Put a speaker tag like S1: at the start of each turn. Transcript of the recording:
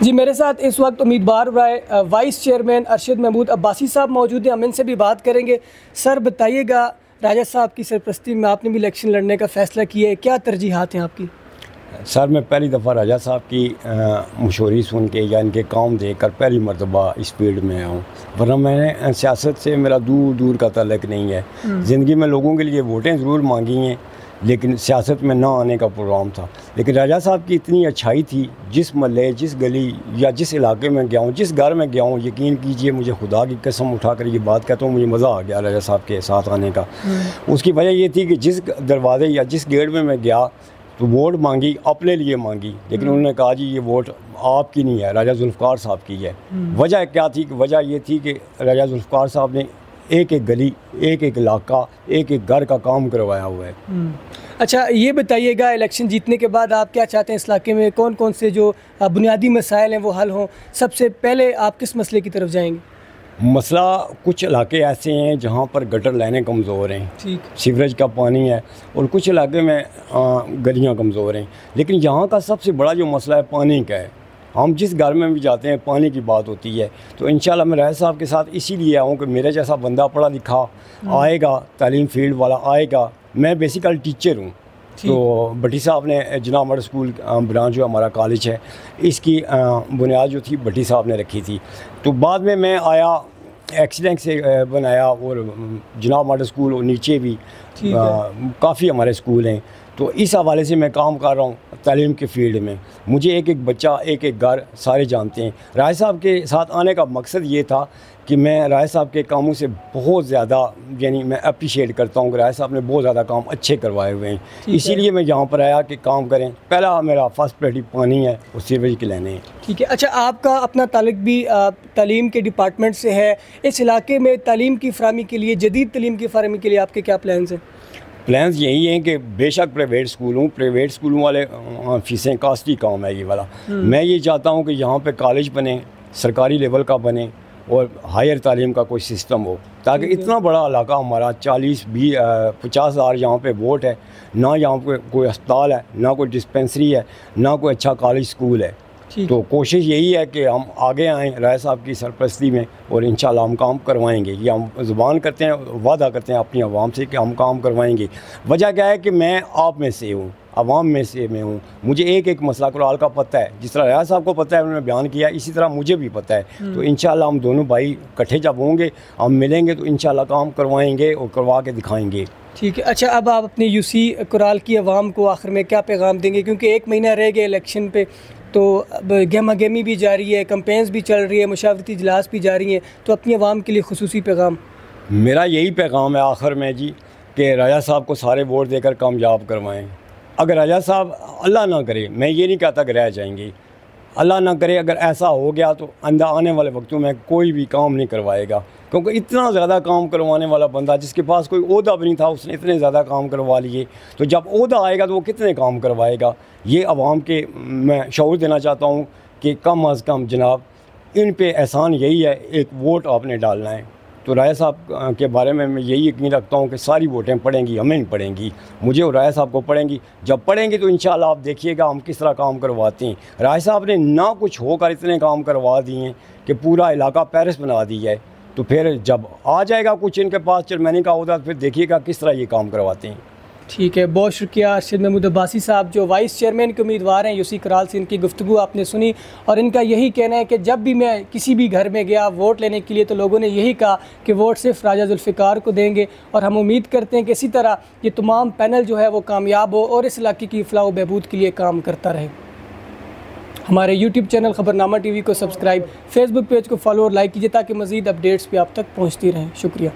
S1: जी, मेरे साथ इस वक्त उम्मीदवार वाइस चेयरमैन अरशद महमूद अब्बासी साहब मौजूद हैं। हम इनसे भी बात करेंगे। सर बताइएगा, राजा साहब की सरपरस्ती में आपने भी इलेक्शन लड़ने का फ़ैसला किया है, क्या तरजीहात हैं आपकी?
S2: सर मैं पहली दफ़ा राजा साहब की मशहूरी सुन के या इनके काम देख कर पहली मरतबा इस फील्ड में आया हूँ, वरना मैंने सियासत से मेरा दूर दूर का ताल्लुक़ नहीं है। ज़िंदगी में लोगों के लिए वोटें ज़रूर मांगी हैं, लेकिन सियासत में ना आने का प्रोग्राम था। लेकिन राजा साहब की इतनी अच्छाई थी, जिस महल्ले, जिस गली या जिस इलाके में गया हूँ, जिस घर में गया हूँ, यकीन कीजिए मुझे खुदा की कसम उठाकर ये बात कहता हूँ, मुझे मज़ा आ गया राजा साहब के साथ आने का। उसकी वजह ये थी कि जिस दरवाजे या जिस गेट में मैं गया तो वोट मांगी, अपने लिए मांगी, लेकिन उन्होंने कहा जी ये वोट आपकी नहीं है, राजा जुल्फ़िकार साहब की है। वजह क्या थी? वजह ये थी कि राजा जुल्फ़िकार साहब ने एक एक गली, एक एक इलाका, एक एक घर का काम करवाया हुआ है।
S1: अच्छा, ये बताइएगा, इलेक्शन जीतने के बाद आप क्या चाहते हैं? इस इलाके में कौन कौन से जो बुनियादी मसाइल हैं वो हल हों? सबसे पहले आप किस मसले की तरफ जाएंगे?
S2: मसला, कुछ इलाके ऐसे हैं जहाँ पर गटर लाइनें कमज़ोर हैं,
S1: ठीक,
S2: सीवरेज का पानी है, और कुछ इलाके में गलियाँ कमज़ोर हैं। लेकिन यहाँ का सबसे बड़ा जो मसला है पानी का है। हम जिस घर में भी जाते हैं पानी की बात होती है, तो इंशाल्लाह मैं राय साहब के साथ इसीलिए आऊँ कि मेरे जैसा बंदा पढ़ा लिखा आएगा, तालीम फील्ड वाला आएगा। मैं बेसिकल टीचर हूँ, तो भट्टी साहब ने जनाब मॉडल स्कूल ब्रांच जो हमारा कॉलेज है, इसकी बुनियाद जो थी भट्टी साहब ने रखी थी। तो बाद में मैं आया, एक्सीडेंट से बनाया, और जनाब मॉडल स्कूल और नीचे भी काफ़ी हमारे स्कूल हैं। तो इस हवाले से मैं काम कर रहा हूँ तालीम के फील्ड में। मुझे एक एक बच्चा, एक एक घर सारे जानते हैं। राय साहब के साथ आने का मकसद ये था कि मैं राय साहब के कामों से बहुत ज़्यादा, यानी मैं अप्रिशिएट करता हूँ कि राय साहब ने बहुत ज़्यादा काम अच्छे करवाए हुए हैं। इसीलिए मैं यहाँ पर आया कि काम करें। पहला मेरा फर्स्ट प्रायोरिटी पानी है और सीवरेज की लाइनें हैं।
S1: ठीक है। अच्छा, आपका अपना ताल्लुक भी तालीम के डिपार्टमेंट से है। इस इलाके में तालीम की फराहमी के लिए, जदीद तालीम की फराहमी के लिए आपके क्या प्लान्स हैं?
S2: प्लान्स यही हैं कि बेशक प्राइवेट स्कूल हूँ, प्राइवेट स्कूलों वाले फ़ीसें कास्टली काम है ये वाला। मैं ये चाहता हूँ कि यहाँ पे कॉलेज बने, सरकारी लेवल का बने, और हायर तालीम का कोई सिस्टम हो, ताकि इतना बड़ा इलाका हमारा 40-50 हज़ार यहाँ पे वोट है, ना यहाँ पे कोई अस्पताल है, ना कोई डिस्पेंसरी है, ना कोई अच्छा कॉलेज स्कूल है। तो कोशिश यही है कि हम आगे आएँ राय साहब की सरपरस्ती में, और इंशाल्लाह हम काम करवाएंगे। ये हम ज़ुबान करते हैं, वादा करते हैं अपनी आवाम से कि हम काम करवाएंगे। वजह क्या है कि मैं आप में से हूँ, आवाम में से मैं हूँ। मुझे एक एक मसला कुराल का पता है, जिस तरह राय साहब को पता है, उन्होंने बयान किया, इसी तरह मुझे भी पता है। तो इंशाल्लाह हम दोनों भाई इकट्ठे जब होंगे, हम मिलेंगे, तो इंशाल्लाह काम करवाएंगे और करवा के दिखाएंगे।
S1: ठीक है। अच्छा, अब आप अपनी यूसी कुराल की आवाम को आखिर में क्या पैगाम देंगे? क्योंकि एक महीना रह गया इलेक्शन पे, तो अब गहमा गहमी भी जारी है, कैंपेन्स भी चल रही है, मुशावरती इजलास भी जारी हैं, तो अपनी आवाम के लिए खुसूसी पैगाम?
S2: मेरा यही पैगाम है आखिर में जी, कि राजा साहब को सारे वोट देकर कामयाब करवाएं। अगर राजा साहब, अल्लाह ना करे, मैं ये नहीं कहता कि रह जाएंगे, अल्लाह ना करे, अगर ऐसा हो गया तो आने वाले वक्तों में कोई भी काम नहीं करवाएगा, क्योंकि इतना ज़्यादा काम करवाने वाला बंदा, जिसके पास कोई ओहदा भी नहीं था, उसने इतने ज़्यादा काम करवा लिए, तो जब ओहदा आएगा तो वो कितने काम करवाएगा। ये आवाम के मैं शऊर देना चाहता हूँ कि कम अज़ कम जनाब, इन पे एहसान यही है, एक वोट आपने डालना है। तो राय साहब के बारे में मैं यही यकीन रखता हूँ कि सारी वोटें पड़ेंगी, हमें नहीं पड़ेंगी, मुझे और राय साहब को पड़ेंगी। जब पड़ेंगी तो इंशाल्लाह आप देखिएगा हम किस तरह काम करवाते हैं। राय साहब ने ना कुछ होकर इतने काम करवा दिए हैं कि पूरा इलाका पेरिस बना दिया है। तो फिर जब आ जाएगा कुछ इनके पास चेयरमैनी का होता, फिर देखिएगा किस तरह ये काम करवाते हैं।
S1: ठीक है, बहुत शुक्रिया अरशद महमूद अब्बासी साहब, जो वाइस चेयरमैन के उम्मीदवार हैं यूसी कराल से। इनकी गुफ्तगू आपने सुनी, और इनका यही कहना है कि जब भी मैं किसी भी घर में गया वोट लेने के लिए, तो लोगों ने यही कहा कि वोट सिर्फ राजा जुल्फ़िकार को देंगे। और हम उम्मीद करते हैं कि इसी तरह ये तमाम पैनल जो है वो कामयाब हो और इस इलाके की फलाह व बहबूद के लिए काम करता रहे। हमारे यूट्यूब चैनल ख़बरनामा टीवी को सब्सक्राइब, फेसबुक पेज को फॉलो और लाइक कीजिए, ताकि मज़ीद अपडेट्स भी आप तक पहुँचती रहें। शुक्रिया।